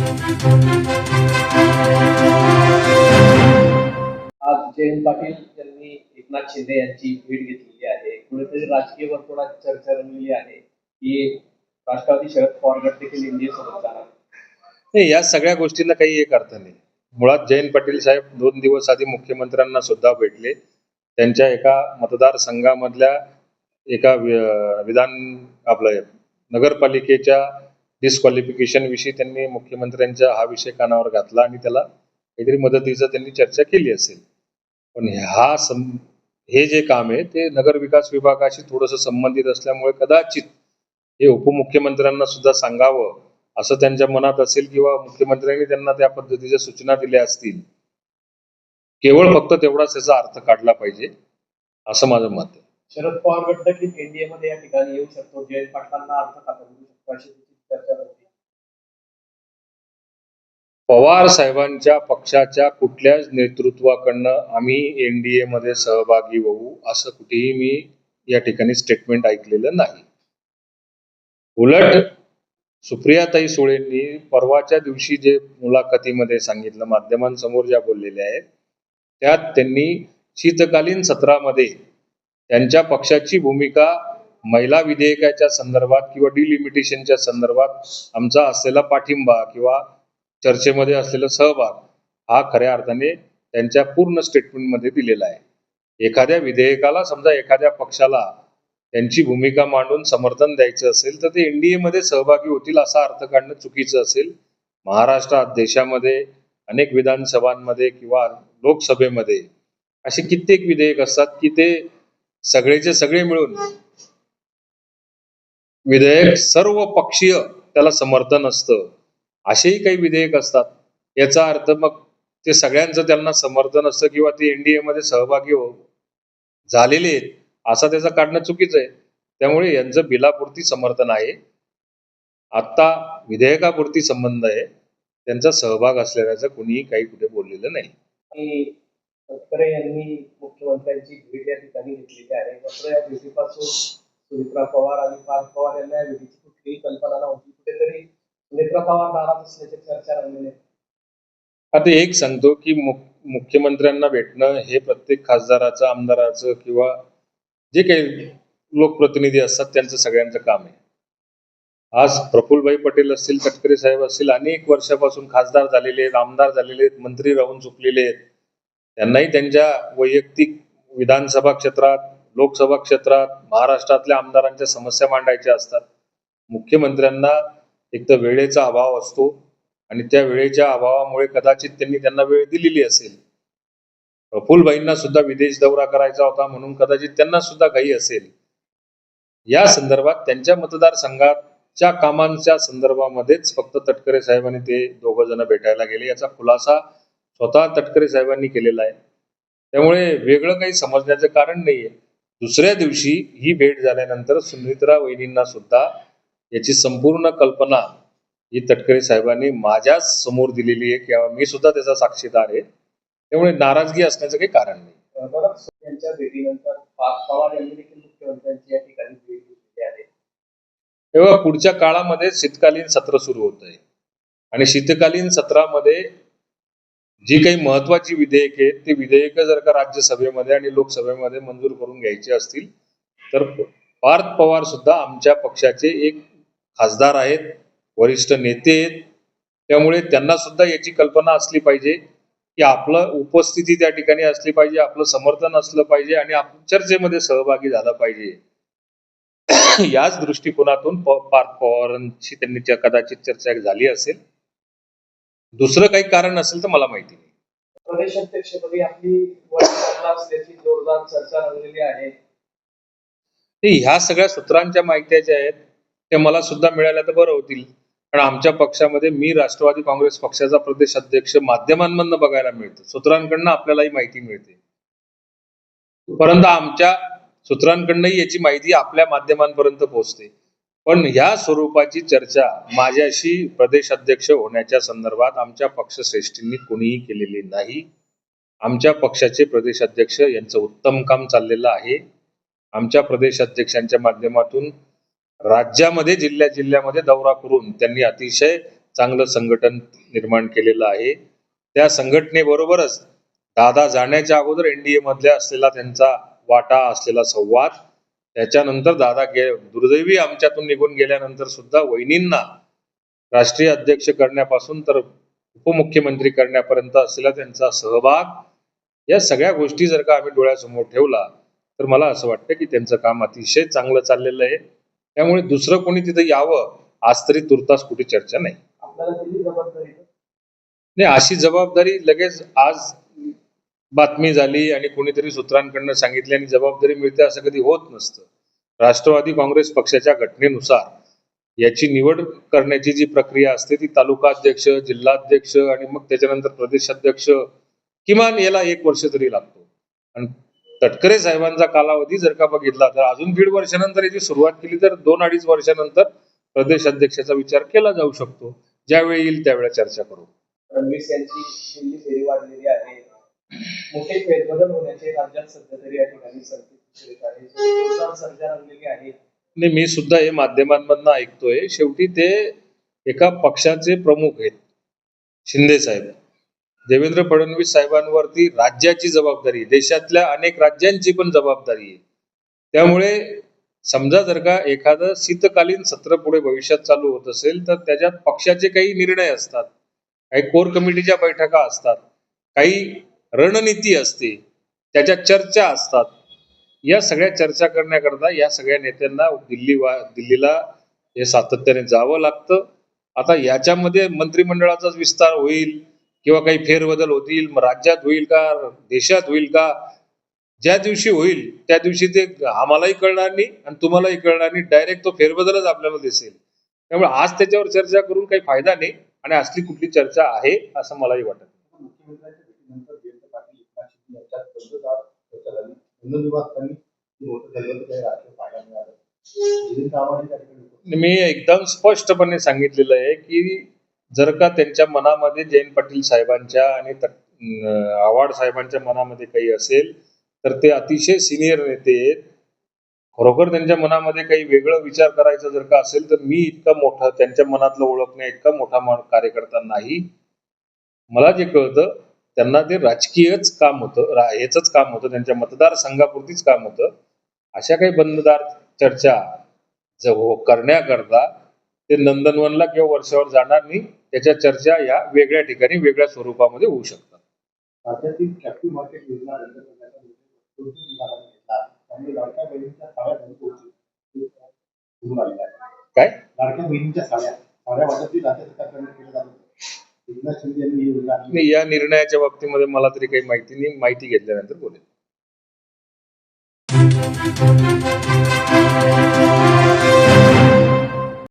आज जयंत पाटील यांनी एकनाथ शिंदे यांची भेट घेतलेली आहे. कुठेतरी राजकीय वर्तुळात चर्चा रंगलेली आहे की राष्ट्रवादी शरद पवार गट देखील एनडीए सोबत जाणार. नाही, या सगळ्या गोष्टींना काही एक अर्थ नाही. मुळात जयंत पाटील साहेब 2 दिवस आधी मुख्यमंत्र्यांना सुद्धा भेटले. त्यांच्या एका मतदारसंघामधल्या एका विधान आपलं नगरपालिकेच्या डिस्क्वालिफिकेशन विषयी त्यांनी मुख्यमंत्र्यांचा हा विषय कानावर घातला आणि त्याला काहीतरी मदतीचं त्यांनी चर्चा केली असेल. पण हे जे काम आहे ते नगर विकास विभागाशी थोडंसं संबंधित असल्यामुळे कदाचित हे उपमुख्यमंत्र्यांना सुद्धा सांगावं असं त्यांच्या मनात असेल किंवा मुख्यमंत्र्यांनी त्यांना त्या पद्धतीच्या सूचना दिल्या असतील. केवळ फक्त तेवढाच त्याचा अर्थ काढला पाहिजे असं माझं मत आहे. शरद पवार गट देखील एनडीए मध्ये या ठिकाणी येऊ शकतो, जयंत पाटलांना अर्थ काढू शकतो अशी चर्चा होती. पवार साहेबांच्या पक्षाच्या कुठल्याच नेतृत्वाकडनं आम्ही एनडीए मध्ये सहभागी होऊ असं कुठेही मी या ठिकाणी स्टेटमेंट ऐकलेलं नाही. उलट सुप्रियाताई सुळेंनी परवाच्या दिवशी जे मुलाखतीमध्ये सांगितलं, माध्यमांसमोर ज्या बोललेल्या आहेत, त्यात त्यांनी शीतकालीन सत्रामध्ये त्यांच्या पक्षाची भूमिका महिला विधेयकाच्या संदर्भात किंवा डिलिमिटेशनच्या संदर्भात आमचा असलेला पाठिंबा किंवा चर्चेमध्ये असलेला सहभाग हा खऱ्या अर्थाने त्यांच्या पूर्ण स्टेटमेंटमध्ये दिलेला आहे. एखाद्या विधेयकाला समजा एखाद्या पक्षाला त्यांची भूमिका मांडून समर्थन द्यायचं असेल तर ते एनडीए मध्ये सहभागी होतील असा अर्थ काढणं चुकीचं असेल. महाराष्ट्रात देशामध्ये अनेक विधानसभांमध्ये किंवा लोकसभेमध्ये असे कित्येक विधेयक असतात की ते सगळेचे सगळे मिळून विधेयक सर्व पक्षीय त्याला समर्थन असतं. असेही काही विधेयक असतात. याचा अर्थ मग ते सगळ्यांचं त्यांना समर्थन असतं किंवा ते एनडीए मध्ये सहभागी झालेले आहेत असं त्याचं काढणं चुकीचं आहे. त्यामुळे यांचं बिलापुरती समर्थन आहे, आता विधेयकापुरती संबंध आहे. त्यांचा सहभाग असलेल्याचं कुणीही काही कुठे बोललेलं नाही. आणि तटकरे यांनी मुख्यमंत्र्यांची भेट या ठिकाणी घेतलेली आहे. मात्र या भेटीपासून सुमित्रा पवार आणि पार्थ पवार यांना या भेटीची कुठलीही कल्पना नव्हती. कुठेतरी सुमित्रा पवार नाराज असल्याची चर्चा रंगलेली आहे. आता एक सांगतो की मुख्यमंत्र्यांना भेटणं हे प्रत्येक खासदाराचं, आमदाराचं किंवा जे काही लोकप्रतिनिधी असतात त्यांचं सगळ्यांचं काम आहे. आज प्रफुल्लभाई पटेल असतील, तटकरे साहेब असतील, अनेक वर्षापासून खासदार झालेले आहेत, आमदार झालेले आहेत, मंत्री राहून चुकलेले आहेत. त्यांनाही त्यांच्या वैयक्तिक विधानसभा क्षेत्रात, लोकसभा क्षेत्रात महाराष्ट्रातल्या आमदारांच्या समस्या मांडायच्या असतात. मुख्यमंत्र्यांना एक तर वेळेचा अभाव असतो आणि त्या वेळेच्या अभावामुळे कदाचित त्यांना वेळ दिलेली असेल. प्रफुल्लभाईंना सुद्धा विदेश दौरा करायचा होता म्हणून कदाचित त्यांना सुद्धा घाई असेल. या संदर्भात त्यांच्या मतदारसंघाच्या कामांच्या संदर्भामध्येच फक्त तटकरे साहेबांनी ते दोघं जण भेटायला गेले याचा खुलासा स्वतः तटकरे साहेबांनी केलेला आहे. त्यामुळे वेगळं काही समजण्याचं कारण नाहीये. दुसऱ्या दिवशी ही भेट झाल्यानंतर सुमित्रा वहिनींना सुद्धा याची संपूर्ण कल्पना ही तटकरे साहेबांनी माझ्याच समोर दिलेली आहे किंवा मी सुद्धा त्याचा साक्षीदार आहे. त्यामुळे नाराजगी असण्याचं काही कारण नाही. त्यांच्या भेटीनंतर पार्थ पवार यांनी देखील मुख्यमंत्र्यांची या ठिकाणी भेट घेतली आहे. तेव्हा पुढच्या काळामध्ये शीतकालीन सत्र सुरू होत आहे आणि शीतकालीन सत्रामध्ये जी काही महत्वाची विधेयके आहेत ती विधेयकं जर का राज्यसभेमध्ये आणि लोकसभेमध्ये मंजूर करून घ्यायची असतील तर पार्थ पवार सुद्धा आमच्या पक्षाचे एक खासदार आहेत, वरिष्ठ नेते आहेत. त्यामुळे त्यांना सुद्धा याची कल्पना असली पाहिजे की आपलं उपस्थिती त्या ठिकाणी असली पाहिजे, आपलं समर्थन असलं पाहिजे आणि आपण चर्चेमध्ये सहभागी झालं पाहिजे. याच दृष्टिकोनातून पार्थ पवारांची त्यांनी कदाचित चर्चा झाली असेल. दुसरं काही कारण असेल तर मला माहिती नाही. प्रदेश अध्यक्षपदी आपली असल्याची जोरदार चर्चा रंगलेली आहे. ह्या सगळ्या सूत्रांच्या माहित्या ज्या आहेत त्या मला सुद्धा मिळाल्या तर बरं होतील. कारण आमच्या पक्षामध्ये मी राष्ट्रवादी काँग्रेस पक्षाचा प्रदेश अध्यक्ष माध्यमांमधनं बघायला मिळतं, सूत्रांकडनं आपल्यालाही माहिती मिळते. परंतु आमच्या सूत्रांकडनंही याची माहिती आपल्या माध्यमांपर्यंत पोहोचते. पण ह्या स्वरूपाची चर्चा माझ्याशी प्रदेश अध्यक्ष होण्याच्या संदर्भात आमच्या पक्षश्रेष्ठींनी कोणीही केलेली नाही. आमच्या पक्षाचे प्रदेश अध्यक्ष यांचं उत्तम काम चाललेलं आहे. आमच्या प्रदेश अध्यक्षांच्या माध्यमातून राज्यामध्ये जिल्ह्यामध्ये दौरा करून त्यांनी अतिशय चांगलं संघटन निर्माण केलेलं आहे. त्या संघटनेबरोबरच दादा जाण्याच्या अगोदर एनडीए मधल्या असलेला त्यांचा वाटा असलेला संवाद, त्याच्यानंतर दादा दुर्दैवी आमच्यातून निघून गेल्यानंतर सुद्धा वहिनींना राष्ट्रीय अध्यक्ष करण्यापासून तर उपमुख्यमंत्री करण्यापर्यंत असलेला त्यांचा सहभाग, या सगळ्या गोष्टी जर का आम्ही डोळ्यासमोर ठेवला तर मला असं वाटतं की त्यांचं काम अतिशय चांगलं चाललेलं आहे. त्यामुळे दुसरं कोणी तिथे यावं आज तरी तुर्तास कुठे चर्चा नाही. आपल्याला दिली जबाबदारी तर? नाही, अशी जबाबदारी लगेच आज बातमी झाली आणि कोणीतरी सूत्रांकडनं सांगितली आणि जबाबदारी मिळते असं कधी होत नसतं. राष्ट्रवादी काँग्रेस पक्षाच्या घटनेनुसार याची निवड करण्याची जी प्रक्रिया असते ती तालुका अध्यक्ष, जिल्हाध्यक्ष आणि मग त्याच्यानंतर प्रदेशाध्यक्ष, किमान याला 1 वर्ष तरी लागतो. आणि तटकरे साहेबांचा कालावधी जर का बघितला तर अजून 1.5 वर्षानंतर याची सुरुवात केली तर 2-2.5 वर्षानंतर प्रदेशाध्यक्षाचा विचार केला जाऊ शकतो. ज्यावेळी येईल त्यावेळेला चर्चा करू. फडणवीस यांची दिल्ली फेरी वाढलेली आहे. मोठे फेरबदल होण्याचे राज्यात सध्या तरी या ठिकाणी संकेत दिसत आहे. जोरदार सर्जा रंगलेली आहे. नाही, मी सुद्धा हे माध्यमांमधनं ऐकतोय. शेवटी ते एका पक्षाचे प्रमुख आहेत शिंदे साहेब. देवेंद्र फडणवीस साहेबांवरती राज्याची जबाबदारी, देशातल्या अनेक राज्यांची पण जबाबदारी आहे. त्यामुळे समजा जर का एखादं शीतकालीन सत्र पुढे भविष्यात चालू होत असेल तर त्याच्यात पक्षाचे काही निर्णय असतात, काही कोर कमिटीच्या बैठका असतात, काही रणनीती असते, त्याच्या चर्चा असतात. या सगळ्या चर्चा करण्याकरता या सगळ्या नेत्यांना दिल्लीला हे सातत्याने जावं लागतं. आता याच्यामध्ये मंत्रिमंडळाचाच विस्तार होईल किंवा काही फेरबदल होतील, मग राज्यात होईल का, देशात होईल का, ज्या दिवशी होईल त्या दिवशी ते आम्हालाही कळणार नाही आणि तुम्हालाही कळणार नाही. डायरेक्ट तो फेरबदलच आपल्याला दिसेल. त्यामुळे आज त्याच्यावर चर्चा करून काही फायदा नाही आणि असली कुठली चर्चा आहे असं मलाही वाटत. मुख्यमंत्र्यांच्या भेटीनंतर जयंत पाटील एकनाथ शिंदे यांच्यात जोरदार चर्चा झाली. धन्यवाद मोठं झालं काही राजकीय फायदा मिळाला. जयंत आव्हाड त्या ठिकाणी मी एकदम स्पष्टपणे सांगितलेलं आहे की जर का त्यांच्या मनामध्ये जयंत पाटील साहेबांच्या आणि आव्हाड साहेबांच्या मनामध्ये काही असेल तर ते अतिशय सिनियर नेते आहेत. खरोखर त्यांच्या मनामध्ये काही वेगळं विचार करायचा जर का असेल तर मी इतका मोठा त्यांच्या मनातलं ओळखण्या इतका मोठा कार्यकर्ता नाही. मला जे कळतं त्यांना ते राजकीयच काम होतं, हेच काम होतं, त्यांच्या मतदारसंघापुरतीच काम होतं. अशा काही बंददार चर्चा करण्याकरता ते नंदनवनला किंवा वर्षावर जाणार नाही. त्याच्या चर्चा या वेगळ्या ठिकाणी वेगळ्या स्वरूपामध्ये होऊ शकतात. राज्यातील कॅपिटल मार्केट योजना रद्द करण्याचा निर्णय विभागाने घेतला आणि लाडक्या बहिणींच्या साड्या सुरू आलेल्या आहेत. काय लाडक्या बहिणींच्या साड्या वाटपची राज्य सरकारकडून केलं जात होतं. एकनाथ शिंदे यांनी ही योजना नाही, या निर्णयाच्या बाबतीमध्ये मला तरी काही माहिती नाही. माहिती घेतल्यानंतर बोलेल.